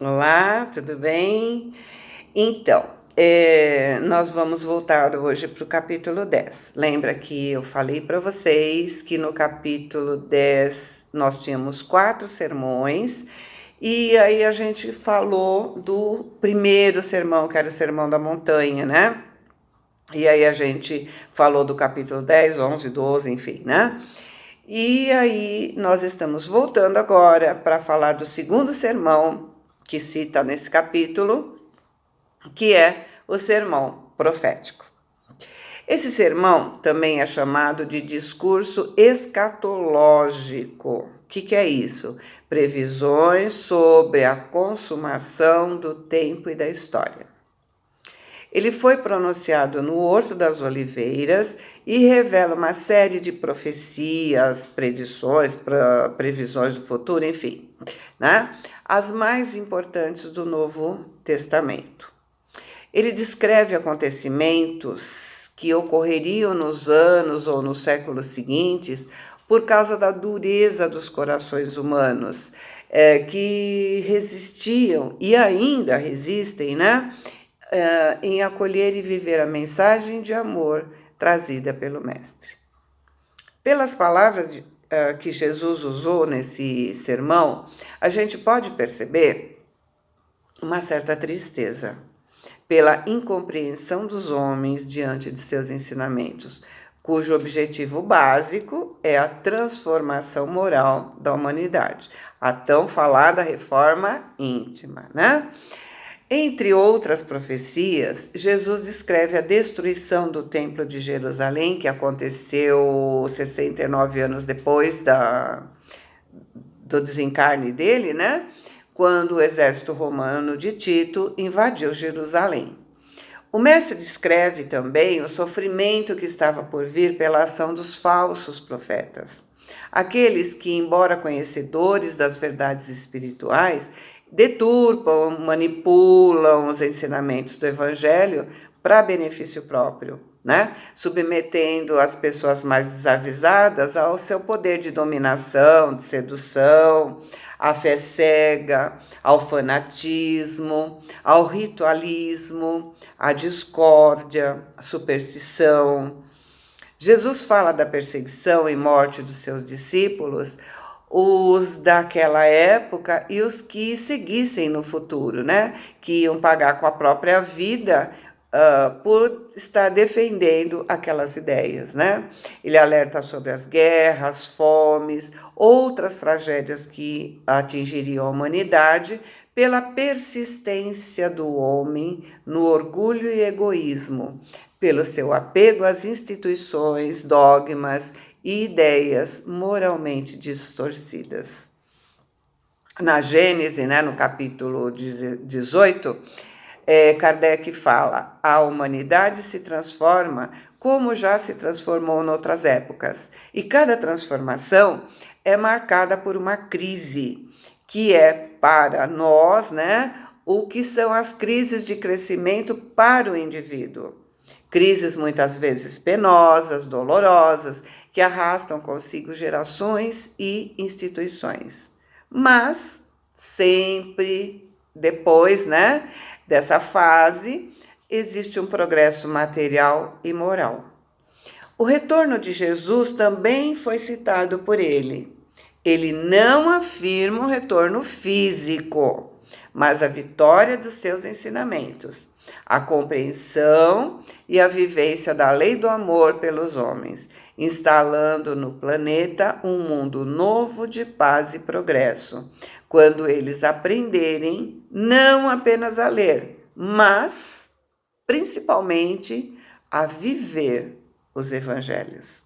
Olá, tudo bem? Então, nós vamos voltar hoje para o capítulo 10. Lembra que eu falei para vocês que no capítulo 10 nós tínhamos 4 sermões, e aí a gente falou do primeiro sermão, que era o Sermão da Montanha, né? E aí a gente falou do capítulo 10, 11, 12, enfim, né? E aí nós estamos voltando agora para falar do segundo sermão que cita nesse capítulo, que é o sermão profético. Esse sermão também é chamado de discurso escatológico. O que é isso? Previsões sobre a consumação do tempo e da história. Ele foi pronunciado no Horto das Oliveiras e revela uma série de profecias, predições, previsões do futuro, enfim, né? As mais importantes do Novo Testamento. Ele descreve acontecimentos que ocorreriam nos anos ou nos séculos seguintes por causa da dureza dos corações humanos, que resistiam e ainda resistem, né? Em acolher e viver a mensagem de amor trazida pelo Mestre. Pelas palavras que Jesus usou nesse sermão, a gente pode perceber uma certa tristeza pela incompreensão dos homens diante de seus ensinamentos, cujo objetivo básico é a transformação moral da humanidade, a tão falada reforma íntima, né? Entre outras profecias, Jesus descreve a destruição do Templo de Jerusalém, que aconteceu 69 anos depois do desencarne dele, né? Quando o exército romano de Tito invadiu Jerusalém. O mestre descreve também o sofrimento que estava por vir pela ação dos falsos profetas. Aqueles que, embora conhecedores das verdades espirituais, deturpam, manipulam os ensinamentos do Evangelho para benefício próprio, né? Submetendo as pessoas mais desavisadas ao seu poder de dominação, de sedução, à fé cega, ao fanatismo, ao ritualismo, à discórdia, à superstição. Jesus fala da perseguição e morte dos seus discípulos, os daquela época e os que seguissem no futuro, né? Que iam pagar com a própria vida por estar defendendo aquelas ideias, né? Ele alerta sobre as guerras, fomes, outras tragédias que atingiriam a humanidade pela persistência do homem no orgulho e egoísmo, pelo seu apego às instituições, dogmas e ideias moralmente distorcidas. Na Gênese, né, no capítulo 18, Kardec fala: a humanidade se transforma como já se transformou em outras épocas, e cada transformação é marcada por uma crise, que é para nós, né, o que são as crises de crescimento para o indivíduo. Crises muitas vezes penosas, dolorosas, que arrastam consigo gerações e instituições. Mas sempre depois, né, dessa fase, existe um progresso material e moral. O retorno de Jesus também foi citado por ele. Ele não afirma um retorno físico, mas a vitória dos seus ensinamentos, a compreensão e a vivência da lei do amor pelos homens, instalando no planeta um mundo novo de paz e progresso, quando eles aprenderem não apenas a ler, mas principalmente a viver os evangelhos.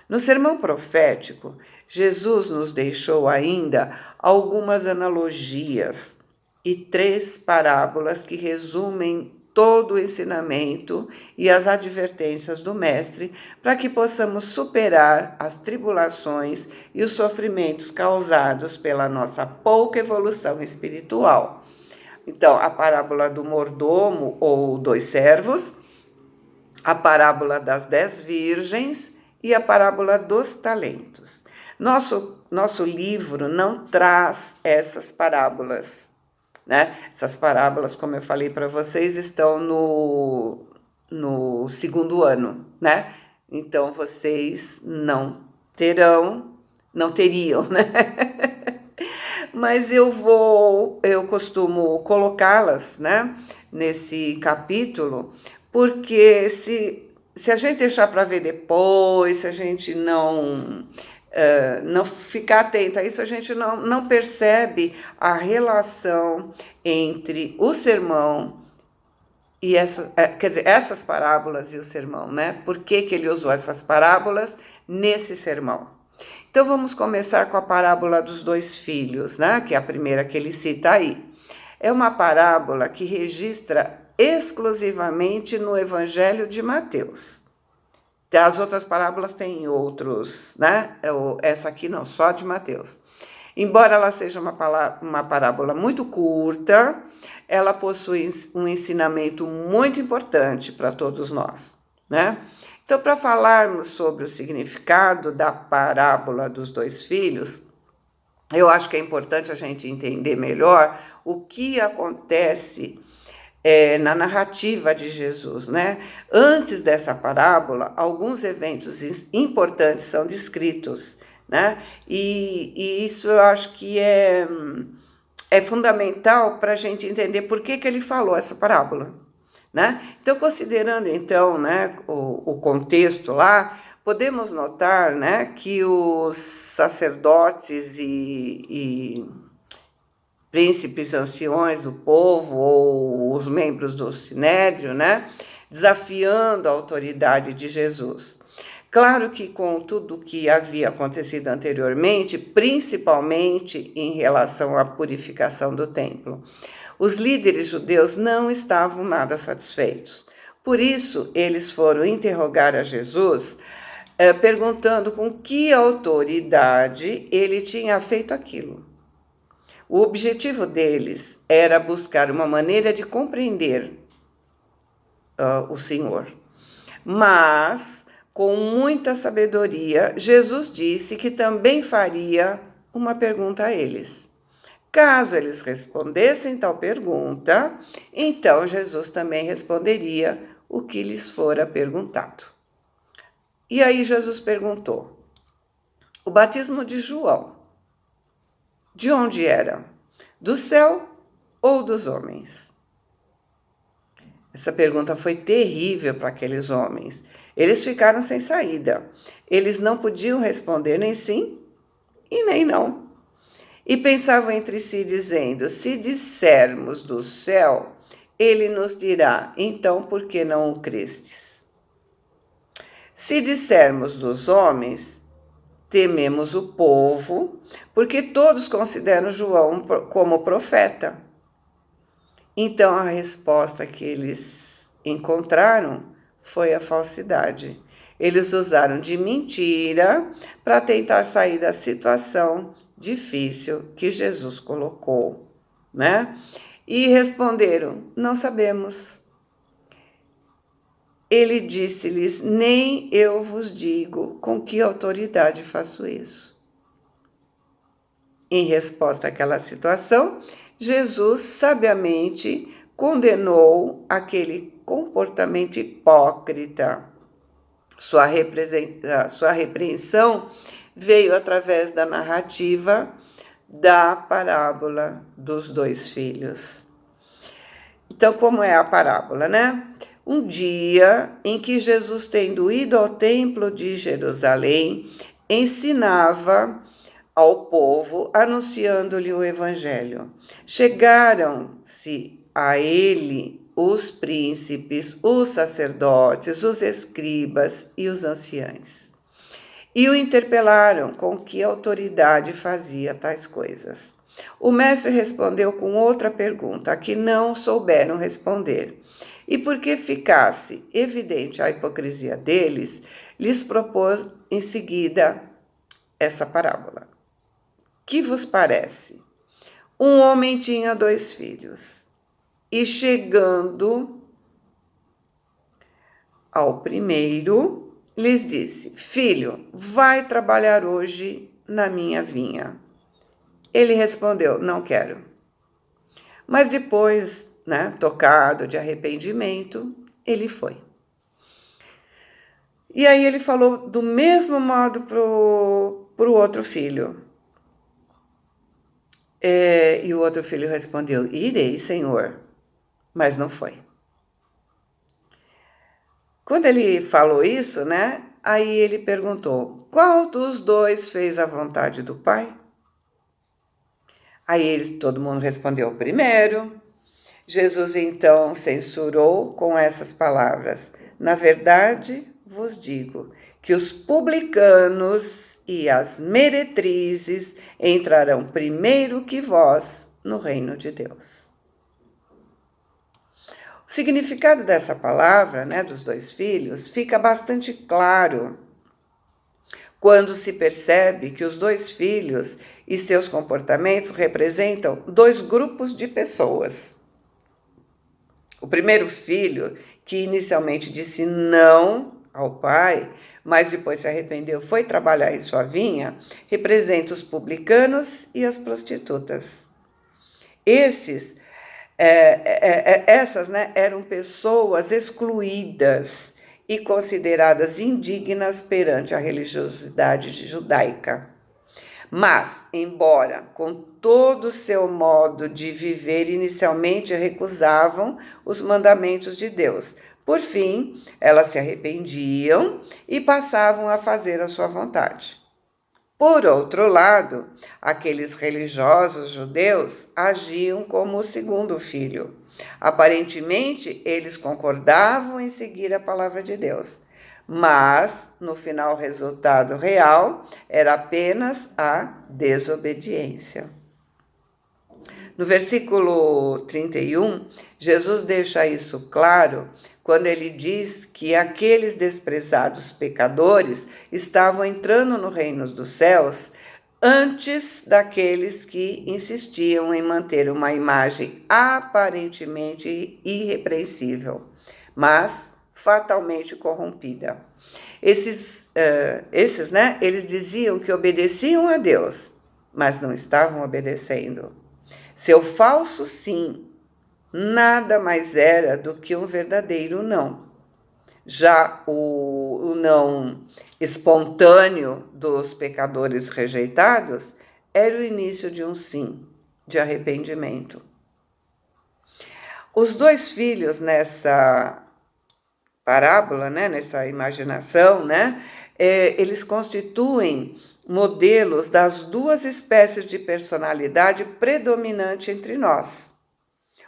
No sermão profético, Jesus nos deixou ainda algumas analogias e 3 parábolas que resumem todo o ensinamento e as advertências do Mestre para que possamos superar as tribulações e os sofrimentos causados pela nossa pouca evolução espiritual. Então, a parábola do mordomo ou 2 servos, a parábola das 10 virgens e a parábola dos talentos. Nosso livro não traz essas parábolas, né? Essas parábolas, como eu falei para vocês, estão no segundo ano, né? Então vocês não teriam, né? Mas eu costumo colocá-las, né, nesse capítulo, porque se a gente deixar para ver depois, se a gente não ficar atenta a isso, a gente não percebe a relação entre o sermão e quer dizer, essas parábolas e o sermão, né? Por que ele usou essas parábolas nesse sermão? Então vamos começar com a parábola dos dois filhos, né? Que é a primeira que ele cita aí. É uma parábola que registra exclusivamente no Evangelho de Mateus. As outras parábolas têm outros, né? Essa aqui não, só de Mateus. Embora ela seja uma parábola muito curta, ela possui um ensinamento muito importante para todos nós, né? Então, para falarmos sobre o significado da parábola dos dois filhos, eu acho que é importante a gente entender melhor o que acontece na narrativa de Jesus, né? Antes dessa parábola, alguns eventos importantes são descritos, né? E isso eu acho que é fundamental para a gente entender por que ele falou essa parábola, né? Então, considerando então, né, o contexto lá, podemos notar, né, que os sacerdotes e príncipes anciões do povo ou os membros do sinédrio, né, desafiando a autoridade de Jesus. Claro que com tudo que havia acontecido anteriormente, principalmente em relação à purificação do templo, os líderes judeus não estavam nada satisfeitos. Por isso, eles foram interrogar a Jesus, perguntando com que autoridade ele tinha feito aquilo. O objetivo deles era buscar uma maneira de compreender o Senhor. Mas, com muita sabedoria, Jesus disse que também faria uma pergunta a eles. Caso eles respondessem tal pergunta, então Jesus também responderia o que lhes fora perguntado. E aí Jesus perguntou: o batismo de João, de onde era? Do céu ou dos homens? Essa pergunta foi terrível para aqueles homens. Eles ficaram sem saída. Eles não podiam responder nem sim e nem não. E pensavam entre si, dizendo: se dissermos do céu, ele nos dirá: então por que não o crestes? Se dissermos dos homens, tememos o povo, porque todos consideram João como profeta. Então a resposta que eles encontraram foi a falsidade. Eles usaram de mentira para tentar sair da situação difícil que Jesus colocou, né? E responderam: não sabemos. Ele disse-lhes: nem eu vos digo com que autoridade faço isso. Em resposta àquela situação, Jesus sabiamente condenou aquele comportamento hipócrita. Sua repreensão veio através da narrativa da parábola dos dois filhos. Então, como é a parábola, né? Um dia em que Jesus, tendo ido ao templo de Jerusalém, ensinava ao povo, anunciando-lhe o evangelho. Chegaram-se a ele os príncipes, os sacerdotes, os escribas e os anciãos. E o interpelaram com que autoridade fazia tais coisas. O mestre respondeu com outra pergunta, a que não souberam responder. E porque ficasse evidente a hipocrisia deles, lhes propôs em seguida essa parábola. Que vos parece? Um homem tinha 2 filhos, e chegando ao primeiro, lhes disse: filho, vai trabalhar hoje na minha vinha. Ele respondeu: não quero. Mas depois, né, tocado de arrependimento, ele foi. E aí ele falou do mesmo modo pro outro filho. E o outro filho respondeu: irei, Senhor, mas não foi. Quando ele falou isso, né, aí ele perguntou: qual dos dois fez a vontade do Pai? Aí todo mundo respondeu: o primeiro. Jesus então censurou com essas palavras: na verdade vos digo que os publicanos e as meretrizes entrarão primeiro que vós no reino de Deus. O significado dessa palavra, né, dos dois filhos, fica bastante claro quando se percebe que os dois filhos e seus comportamentos representam dois grupos de pessoas. O primeiro filho, que inicialmente disse não ao pai, mas depois se arrependeu, foi trabalhar em sua vinha, representa os publicanos e as prostitutas. Essas, né, eram pessoas excluídas e consideradas indignas perante a religiosidade judaica. Mas, embora com todo o seu modo de viver inicialmente recusavam os mandamentos de Deus, por fim, elas se arrependiam e passavam a fazer a sua vontade. Por outro lado, aqueles religiosos judeus agiam como o segundo filho. Aparentemente, eles concordavam em seguir a palavra de Deus, mas no final o resultado real era apenas a desobediência. No versículo 31, Jesus deixa isso claro quando ele diz que aqueles desprezados pecadores estavam entrando no reino dos céus antes daqueles que insistiam em manter uma imagem aparentemente irrepreensível, mas fatalmente corrompida. Esses, né, eles diziam que obedeciam a Deus, mas não estavam obedecendo. Seu falso sim nada mais era do que um verdadeiro não. Já o não espontâneo dos pecadores rejeitados era o início de um sim, de arrependimento. Os dois filhos nessa parábola, né, nessa imaginação, né, eles constituem modelos das duas espécies de personalidade predominante entre nós.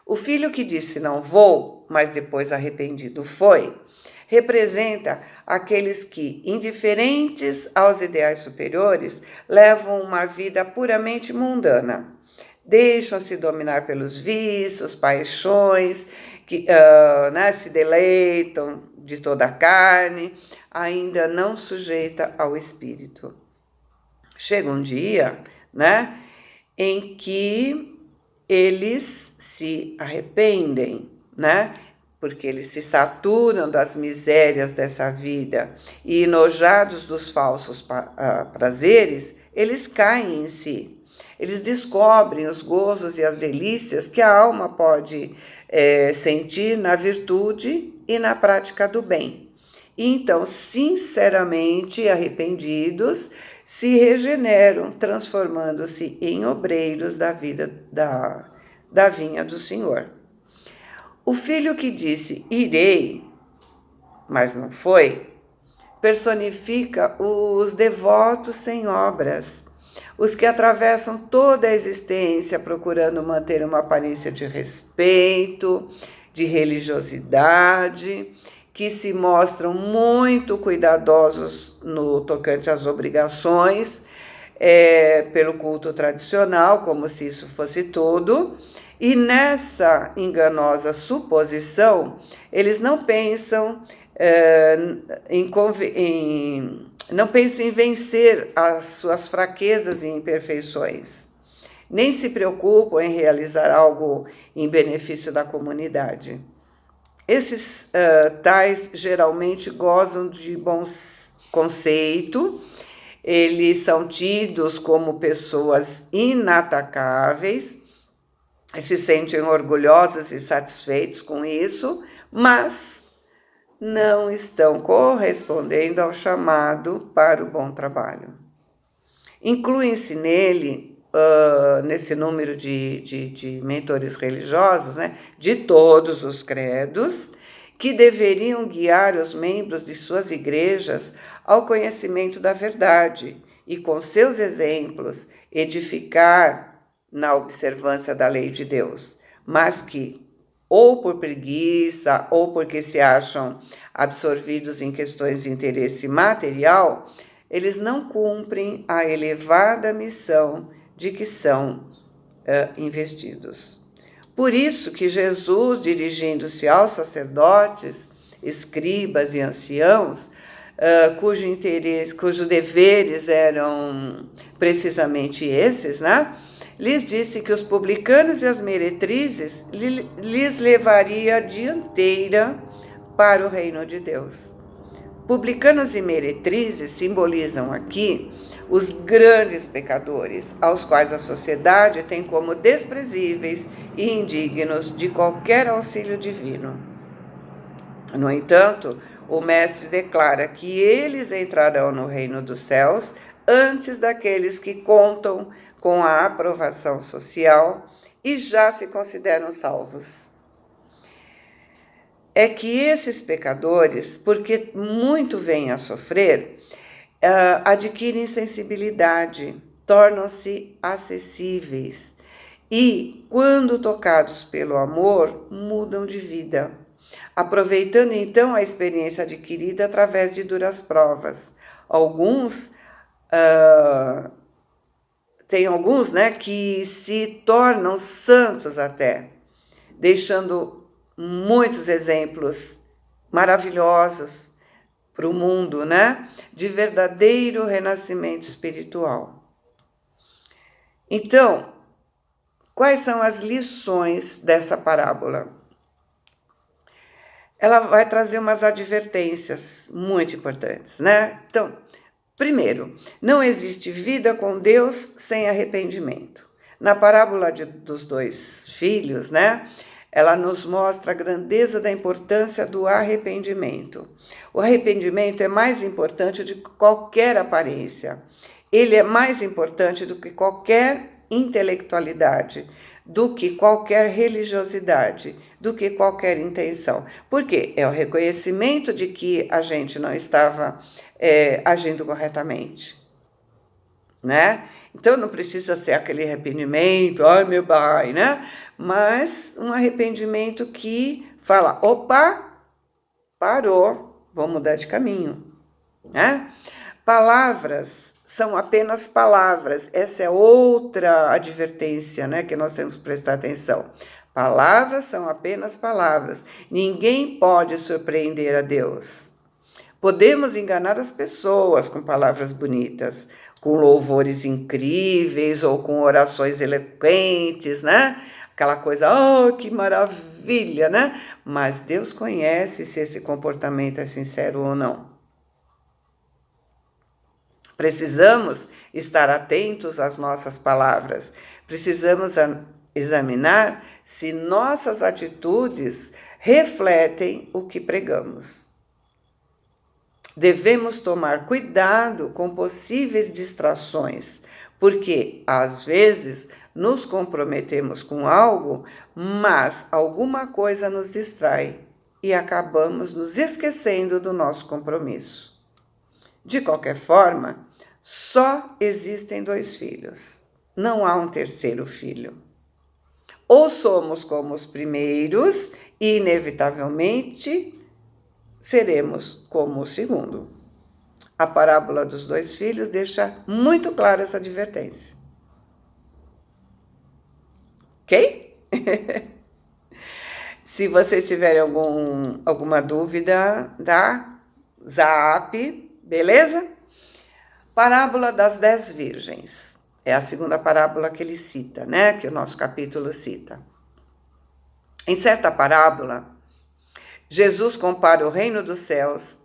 O filho que disse não vou, mas depois arrependido foi, representa aqueles que, indiferentes aos ideais superiores, levam uma vida puramente mundana. Deixam-se dominar pelos vícios, paixões, que né, se deleitam de toda a carne, ainda não sujeita ao espírito. Chega um dia, né, em que eles se arrependem, né, porque eles se saturam das misérias dessa vida e, enojados dos falsos prazeres, eles caem em si. Eles descobrem os gozos e as delícias que a alma pode sentir na virtude e na prática do bem. E então, sinceramente arrependidos, se regeneram, transformando-se em obreiros da vida da vinha do Senhor. O filho que disse irei, mas não foi, personifica os devotos sem obras, os que atravessam toda a existência procurando manter uma aparência de respeito, de religiosidade, que se mostram muito cuidadosos no tocante às obrigações, pelo culto tradicional, como se isso fosse tudo. E nessa enganosa suposição, eles não pensam não pensam em vencer as suas fraquezas e imperfeições, nem se preocupam em realizar algo em benefício da comunidade. Esses tais geralmente gozam de bons conceitos, eles são tidos como pessoas inatacáveis, se sentem orgulhosos e satisfeitos com isso, mas não estão correspondendo ao chamado para o bom trabalho. Incluem-se nele, nesse número de mentores religiosos, né, de todos os credos, que deveriam guiar os membros de suas igrejas ao conhecimento da verdade e, com seus exemplos, edificar na observância da lei de Deus, mas que, ou por preguiça, ou porque se acham absorvidos em questões de interesse material, eles não cumprem a elevada missão de que são investidos. Por isso que Jesus, dirigindo-se aos sacerdotes, escribas e anciãos, cujos deveres eram precisamente esses, né? Lhes disse que os publicanos e as meretrizes lhes levaria a dianteira para o reino de Deus. Publicanos e meretrizes simbolizam aqui os grandes pecadores, aos quais a sociedade tem como desprezíveis e indignos de qualquer auxílio divino. No entanto, o Mestre declara que eles entrarão no reino dos céus antes daqueles que contam com a aprovação social e já se consideram salvos. É que esses pecadores, porque muito vêm a sofrer, adquirem sensibilidade, tornam-se acessíveis e, quando tocados pelo amor, mudam de vida, aproveitando então a experiência adquirida através de duras provas. Tem alguns, né, que se tornam santos até, deixando muitos exemplos maravilhosos para o mundo, né? De verdadeiro renascimento espiritual. Então, quais são as lições dessa parábola? Ela vai trazer umas advertências muito importantes, né? Então, primeiro, não existe vida com Deus sem arrependimento. Na parábola dos dois filhos, né? Ela nos mostra a grandeza da importância do arrependimento. O arrependimento é mais importante do que qualquer aparência. Ele é mais importante do que qualquer intelectualidade, do que qualquer religiosidade, do que qualquer intenção. Por quê? É o reconhecimento de que a gente não estava agindo corretamente, né? Então não precisa ser aquele arrependimento, ai meu pai, né? Mas um arrependimento que fala, opa, parou, vou mudar de caminho, né? Palavras são apenas palavras. Essa é outra advertência, né, que nós temos que prestar atenção. Palavras são apenas palavras. Ninguém pode surpreender a Deus. Podemos enganar as pessoas com palavras bonitas, com louvores incríveis ou com orações eloquentes, né? Aquela coisa, oh, que maravilha, né? Mas Deus conhece se esse comportamento é sincero ou não. Precisamos estar atentos às nossas palavras. Precisamos examinar se nossas atitudes refletem o que pregamos. Devemos tomar cuidado com possíveis distrações, porque às vezes nos comprometemos com algo, mas alguma coisa nos distrai e acabamos nos esquecendo do nosso compromisso. De qualquer forma, só existem 2 filhos, não há um terceiro filho. Ou somos como os primeiros e, inevitavelmente, seremos como o segundo. A parábola dos 2 filhos deixa muito clara essa advertência. Ok? Se vocês tiverem alguma dúvida, dá zap, beleza? Parábola das 10 virgens. É a segunda parábola que ele cita, né? Que o nosso capítulo cita. Em certa parábola, Jesus compara o reino dos céus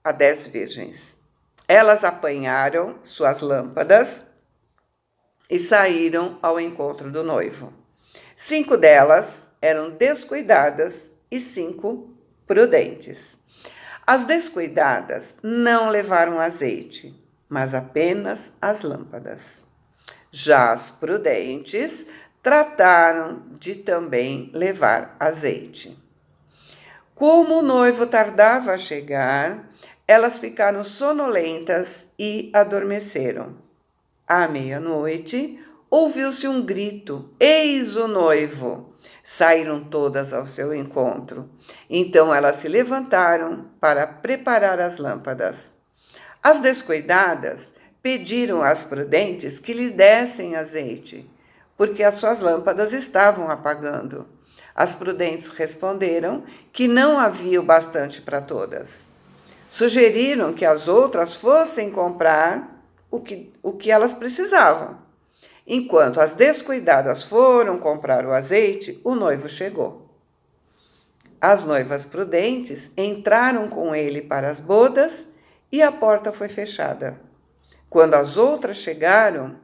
a 10 virgens. Elas apanharam suas lâmpadas e saíram ao encontro do noivo. 5 delas eram descuidadas e 5 prudentes. As descuidadas não levaram azeite, mas apenas as lâmpadas. Já as prudentes trataram de também levar azeite. Como o noivo tardava a chegar, elas ficaram sonolentas e adormeceram. À meia-noite, ouviu-se um grito: eis o noivo! Saíram todas ao seu encontro. Então elas se levantaram para preparar as lâmpadas. As descuidadas pediram às prudentes que lhes dessem azeite, porque as suas lâmpadas estavam apagando. As prudentes responderam que não havia o bastante para todas. Sugeriram que as outras fossem comprar o que elas precisavam. Enquanto as descuidadas foram comprar o azeite, o noivo chegou. As noivas prudentes entraram com ele para as bodas e a porta foi fechada. Quando as outras chegaram,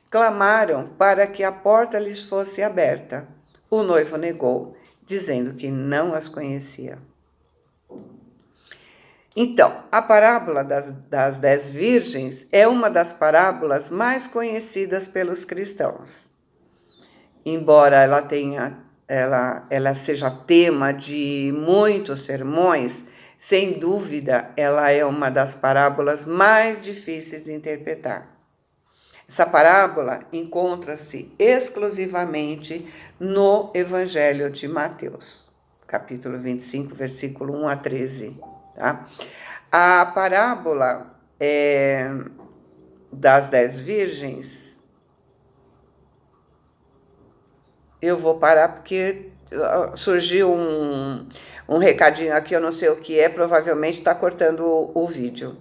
clamaram para que a porta lhes fosse aberta. O noivo negou, dizendo que não as conhecia. Então, a parábola das 10 virgens é uma das parábolas mais conhecidas pelos cristãos. Embora ela seja tema de muitos sermões, sem dúvida ela é uma das parábolas mais difíceis de interpretar. Essa parábola encontra-se exclusivamente no Evangelho de Mateus, capítulo 25, versículo 1 a 13. Tá? A parábola das 10 virgens, eu vou parar porque surgiu um recadinho aqui, eu não sei o que é, provavelmente está cortando o vídeo,